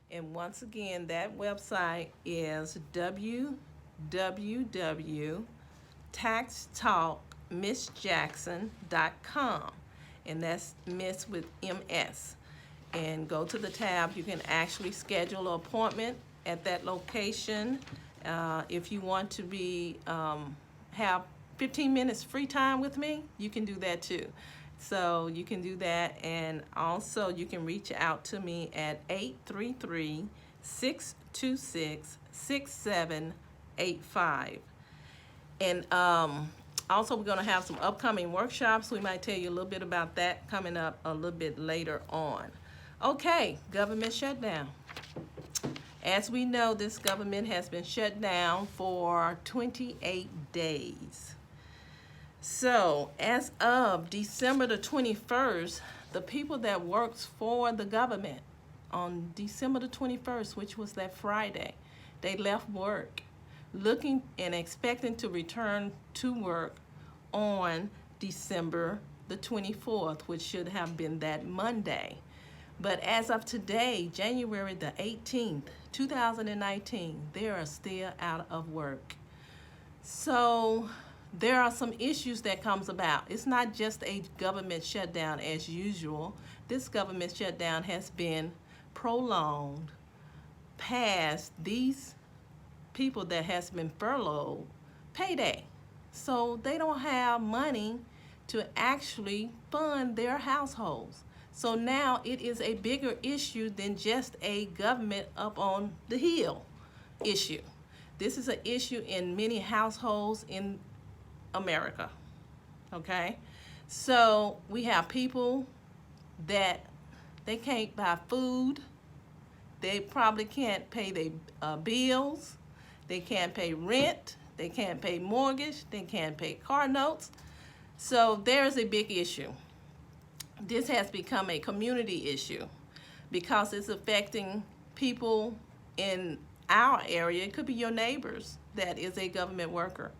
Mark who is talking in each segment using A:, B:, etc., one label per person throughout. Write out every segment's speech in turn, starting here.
A: And once again, that website is www.taxtalkmissjackson.com. And that's Miss with MS. And go to the tab. You can actually schedule an appointment at that location. If you want to have 15 minutes free time with me, you can do that too. So you can do that, and also you can reach out to me at 833-626-6785. And also we're going to have some upcoming workshops. We might tell you a little bit about that coming up a little bit later on. Okay, government shutdown. As we know, this government has been shut down for 28 days. So, as of December the 21st, the people that worked for the government on December the 21st, which was that Friday, they left work looking and expecting to return to work on December the 24th, which should have been that Monday. But as of today, January the 18th, 2019, they are still out of work. So there are some issues that comes about. It's not just a government shutdown as usual. This government shutdown has been prolonged past these people that has been furloughed payday. So they don't have money to actually fund their households. So now it is a bigger issue than just a government up on the hill issue. This is an issue in many households in America, okay? So we have people that they can't buy food. They probably can't pay their bills. They can't pay rent. They can't pay mortgage. They can't pay car notes. So there's a big issue. This has become a community issue because it's affecting people in our area. It could be your neighbors that is a government worker.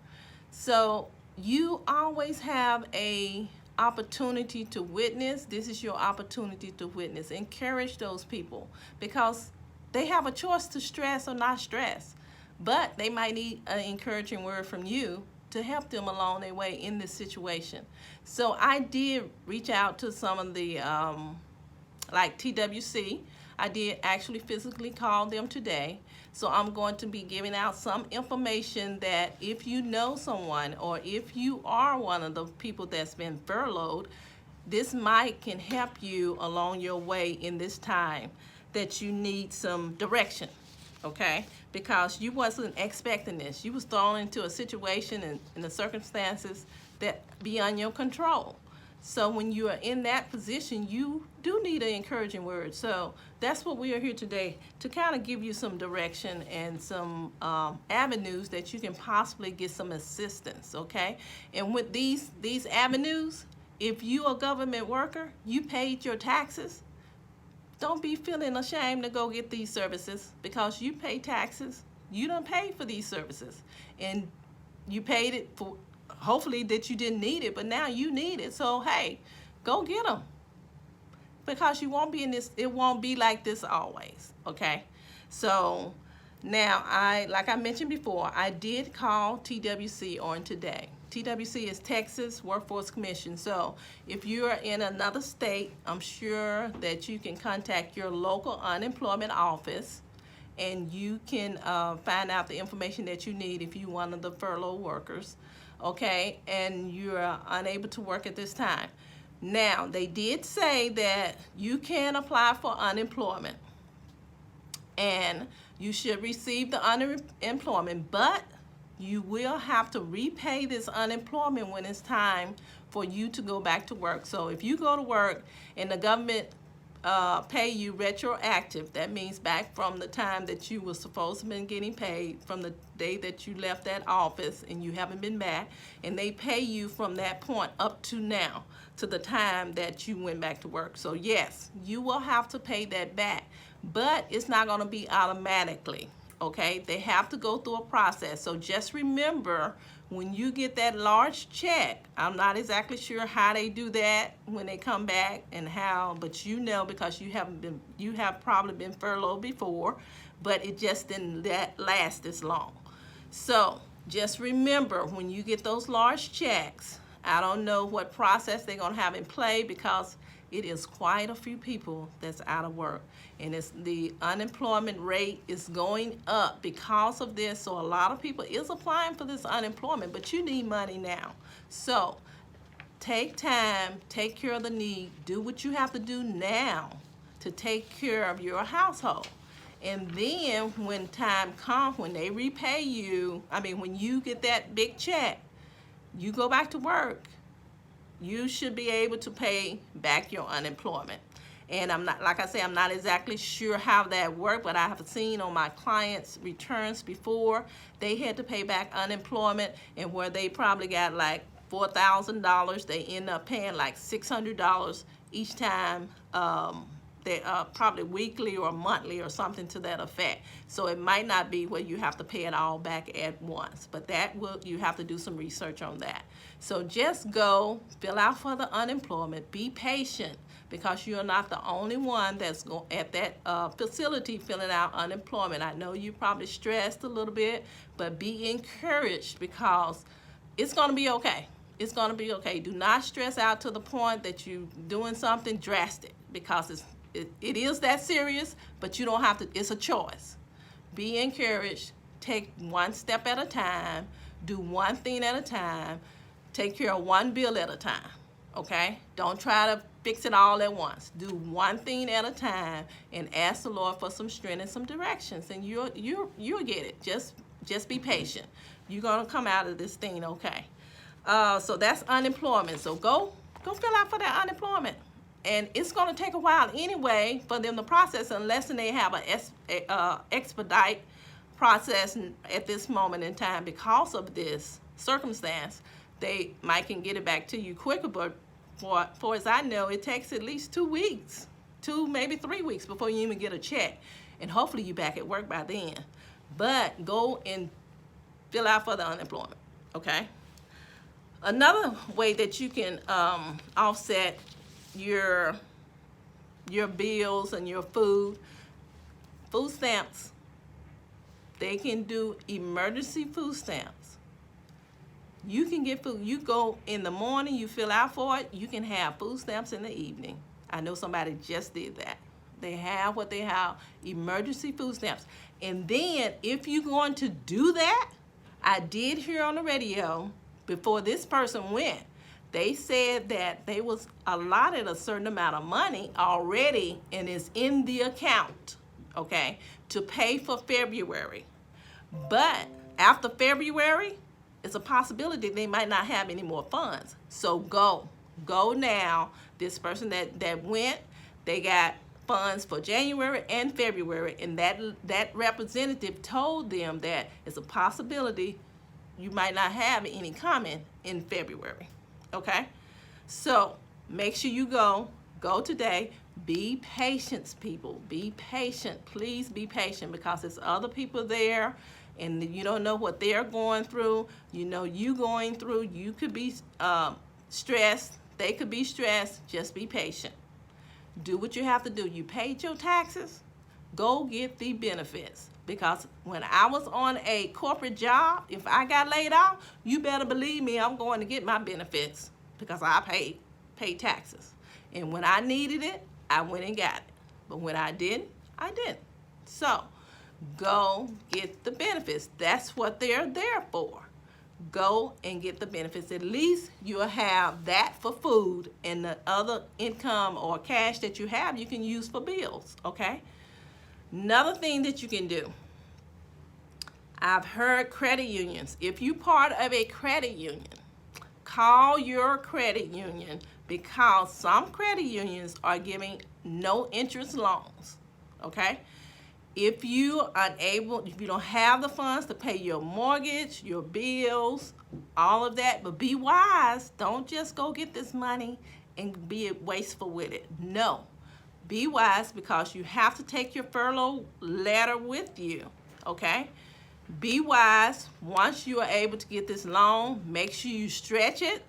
A: So you always have a opportunity to witness. This is your opportunity to witness. Encourage those people because they have a choice to stress or not stress, but they might need an encouraging word from you to help them along their way in this situation. So I did reach out to some of the, like TWC. I did actually physically call them today. So I'm going to be giving out some information that if you know someone or if you are one of the people that's been furloughed, this might can help you along your way in this time that you need some direction. Okay, because you wasn't expecting this. You was thrown into a situation and in the circumstances that beyond your control. So when you are in that position, you do need an encouraging word. So that's what we are here today, to kind of give you some direction and some avenues that you can possibly get some assistance, okay? And with these avenues, if you are a government worker, you paid your taxes, don't be feeling ashamed to go get these services because you pay taxes. You don't pay for these services. And you paid it for, hopefully that you didn't need it, but now you need it. So, hey, go get them. Because you won't be in this, it won't be like this always, okay? So, now, like I mentioned before, I did call TWC on today. TWC is Texas Workforce Commission. So if you're in another state, I'm sure that you can contact your local unemployment office and you can find out the information that you need if you're one of the furlough workers, okay, and you're unable to work at this time. Now, they did say that you can apply for unemployment and you should receive the unemployment, but you will have to repay this unemployment when it's time for you to go back to work. So if you go to work and the government pay you retroactive, that means back from the time that you were supposed to have been getting paid from the day that you left that office and you haven't been back, and they pay you from that point up to now to the time that you went back to work. So yes, you will have to pay that back, but it's not going to be automatically. okay? They have to go through a process. So just remember, when you get that large check, I'm not exactly sure how they do that when they come back and how, but you know, because you have probably been furloughed before, but it just didn't last this long. So just remember, when you get those large checks, I don't know what process they're going to have in play, because it is quite a few people that's out of work, and the unemployment rate is going up because of this. So a lot of people is applying for this unemployment, but you need money now. So take time, take care of the need, do what you have to do now to take care of your household. And then when time comes, when they repay you, when you get that big check, you go back to work, you should be able to pay back your unemployment. And I'm not, like I say, I'm not exactly sure how that worked, but I have seen on my clients' returns before, they had to pay back unemployment, and where they probably got like $4,000, they end up paying like $600 each time. They probably weekly or monthly or something to that effect. So it might not be where you have to pay it all back at once, but you have to do some research on that. So just go fill out for the unemployment. Be patient, because you're not the only one that's at that facility filling out unemployment. I know you're probably stressed a little bit, but be encouraged, because it's going to be okay. It's going to be okay. Do not stress out to the point that you're doing something drastic, because it is that serious, but you don't have to. It's a choice. Be encouraged. Take one step at a time. Do one thing at a time. Take care of one bill at a time, okay? Don't try to fix it all at once. Do one thing at a time and ask the Lord for some strength and some directions, and you'll get it. Just be patient. You're going to come out of this thing okay. So that's unemployment. So go fill out for that unemployment. And it's going to take a while anyway for them to process, unless they have a expedite process at this moment in time. Because of this circumstance, they might can get it back to you quicker, but for as I know, it takes at least 2 weeks, 2 maybe 3 weeks before you even get a check. And hopefully you're back at work by then. But go and fill out for the unemployment, okay? Another way that you can offset your bills and your food stamps. They can do emergency food stamps. You can get food. You go in the morning, you fill out for it, you can have food stamps in the evening. I know somebody just did that. They have what they have, emergency food stamps. And then if you're going to do that, I did hear on the radio before this person went, they said that they was allotted a certain amount of money already, and is in the account, okay, to pay for February. But after February, it's a possibility they might not have any more funds. So go now. This person that went, they got funds for January and February, and that representative told them that it's a possibility you might not have any coming in February. Okay, so make sure you go today. Be patient, people. Be patient. Please be patient, because there's other people there, and you don't know what they're going through. You know you going through. You could be stressed. They could be stressed. Just be patient. Do what you have to do. You paid your taxes. Go get the benefits. Because when I was on a corporate job, if I got laid off, you better believe me, I'm going to get my benefits, because I paid taxes. And when I needed it, I went and got it. But when I didn't, I didn't. So go get the benefits. That's what they're there for. Go and get the benefits. At least you'll have that for food, and the other income or cash that you have, you can use for bills, okay? Another thing that you can do, I've heard credit unions. If you're part of a credit union, call your credit union, because some credit unions are giving no interest loans, okay? If you don't have the funds to pay your mortgage, your bills, all of that, but be wise. Don't just go get this money and be wasteful with it. No. Be wise, because you have to take your furlough letter with you, okay? Be wise. Once you are able to get this loan, make sure you stretch it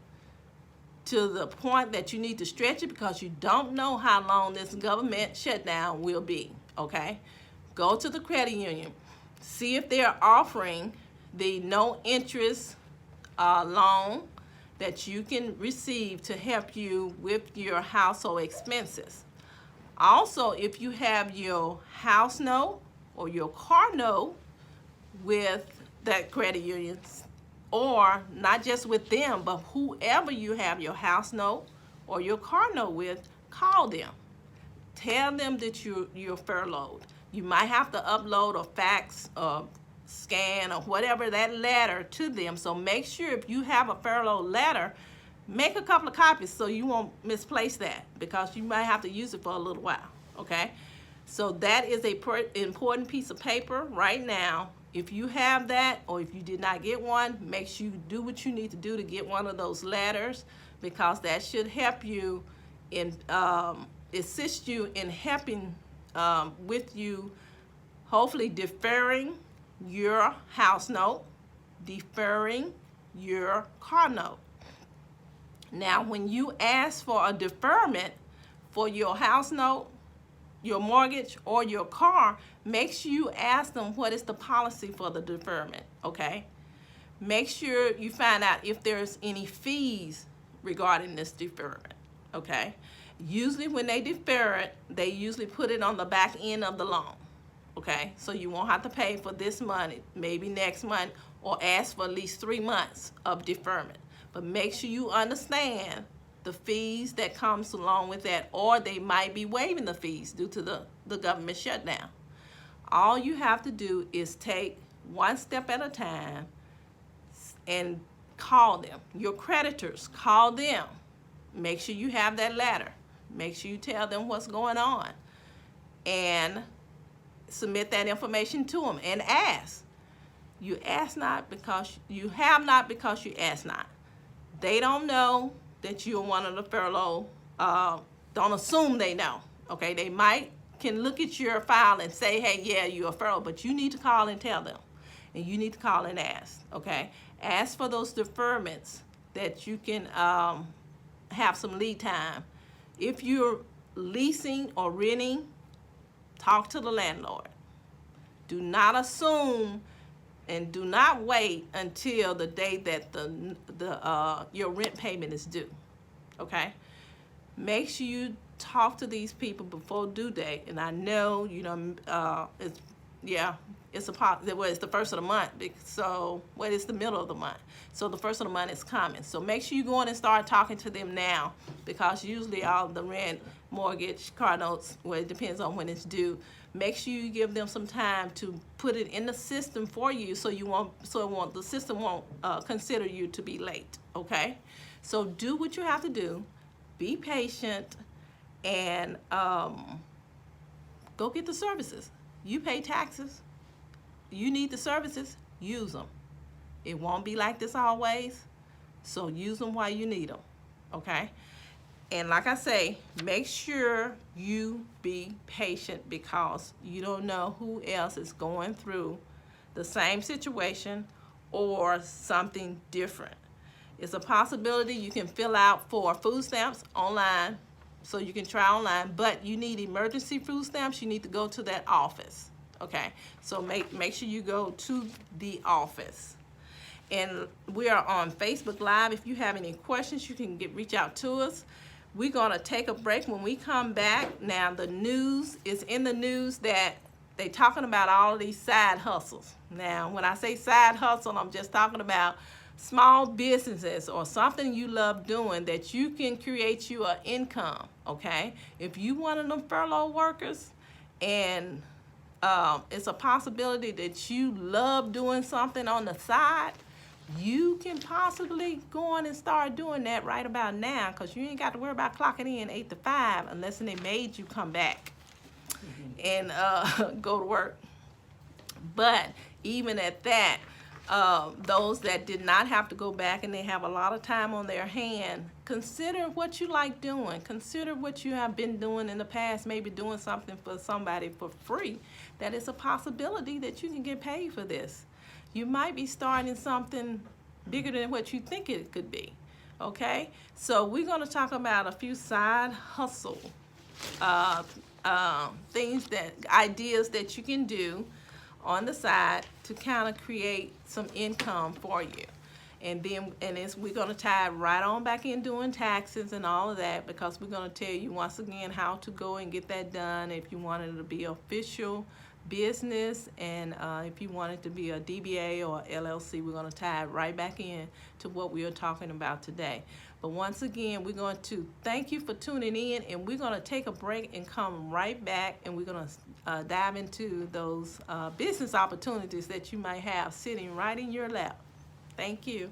A: to the point that you need to stretch it, because you don't know how long this government shutdown will be, okay? Go to the credit union. See if they're offering the no interest loan that you can receive to help you with your household expenses. Also, if you have your house note or your car note with that credit union, or not just with them, but whoever you have your house note or your car note with, call them. Tell them that you're furloughed. You might have to upload or fax or scan or whatever that letter to them. So make sure if you have a furlough letter, make a couple of copies so you won't misplace that, because you might have to use it for a little while, okay? So that is a important piece of paper right now. If you have that, or if you did not get one, make sure you do what you need to do to get one of those letters, because that should help you in assist you in helping with you hopefully deferring your house note, deferring your car note. Now, when you ask for a deferment for your house note, your mortgage, or your car, make sure you ask them what is the policy for the deferment, okay? Make sure you find out if there's any fees regarding this deferment, okay? Usually when they defer it, they usually put it on the back end of the loan, okay? So you won't have to pay for this month, maybe next month, or ask for at least 3 months of deferment. But make sure you understand the fees that comes along with that, or they might be waiving the fees due to the government shutdown. All you have to do is take one step at a time and call them. Your creditors, call them. Make sure you have that letter. Make sure you tell them what's going on, and submit that information to them and ask. You ask not because you have not, because you ask not. They don't know that you're one of the furlough. Don't assume they know, okay? They can look at your file and say, hey, yeah, you're a furlough, but you need to call and tell them, and you need to call and ask, okay? Ask for those deferments that you can have some lead time. If you're leasing or renting, talk to the landlord. Do not assume, and do not wait until the day that your rent payment is due, okay? Make sure you talk to these people before due date. And I know, it's the first of the month, so it's the middle of the month. So the first of the month is coming. So make sure you go in and start talking to them now, because usually all the rent, mortgage, car notes, well, it depends on when it's due. Make sure you give them some time to put it in the system for you, so the system won't consider you to be late, okay? So do what you have to do. Be patient, and go get the services. You pay taxes. You need the services. Use them. It won't be like this always, so use them while you need them, okay? And like I say, make sure you be patient, because you don't know who else is going through the same situation or something different. It's a possibility you can fill out for food stamps online, so you can try online, but you need emergency food stamps, you need to go to that office, okay? So make sure you go to the office. And we are on Facebook Live. If you have any questions, you can reach out to us. We're going to take a break. When we come back, now the news is in the news that they talking about all of these side hustles. Now, when I say side hustle, I'm just talking about small businesses or something you love doing that you can create you an income, okay? If you one of them furlough workers, and it's a possibility that you love doing something on the side, you can possibly go on and start doing that right about now, because you ain't got to worry about clocking in 8 to 5 unless they made you come back and go to work. But even at that, those that did not have to go back and they have a lot of time on their hand, consider what you like doing. Consider what you have been doing in the past, maybe doing something for somebody for free. That is a possibility that you can get paid for this. You might be starting something bigger than what you think it could be. Okay, so we're going to talk about a few side hustle ideas that you can do on the side to kind of create some income for you. And then we're going to tie right on back in doing taxes and all of that, because we're going to tell you once again how to go and get that done if you want it to be official business, and if you want it to be a DBA or LLC. We're going to tie it right back in to what we are talking about today. But once again, we're going to thank you for tuning in, and we're going to take a break and come right back, and we're going to dive into those business opportunities that you might have sitting right in your lap. Thank you.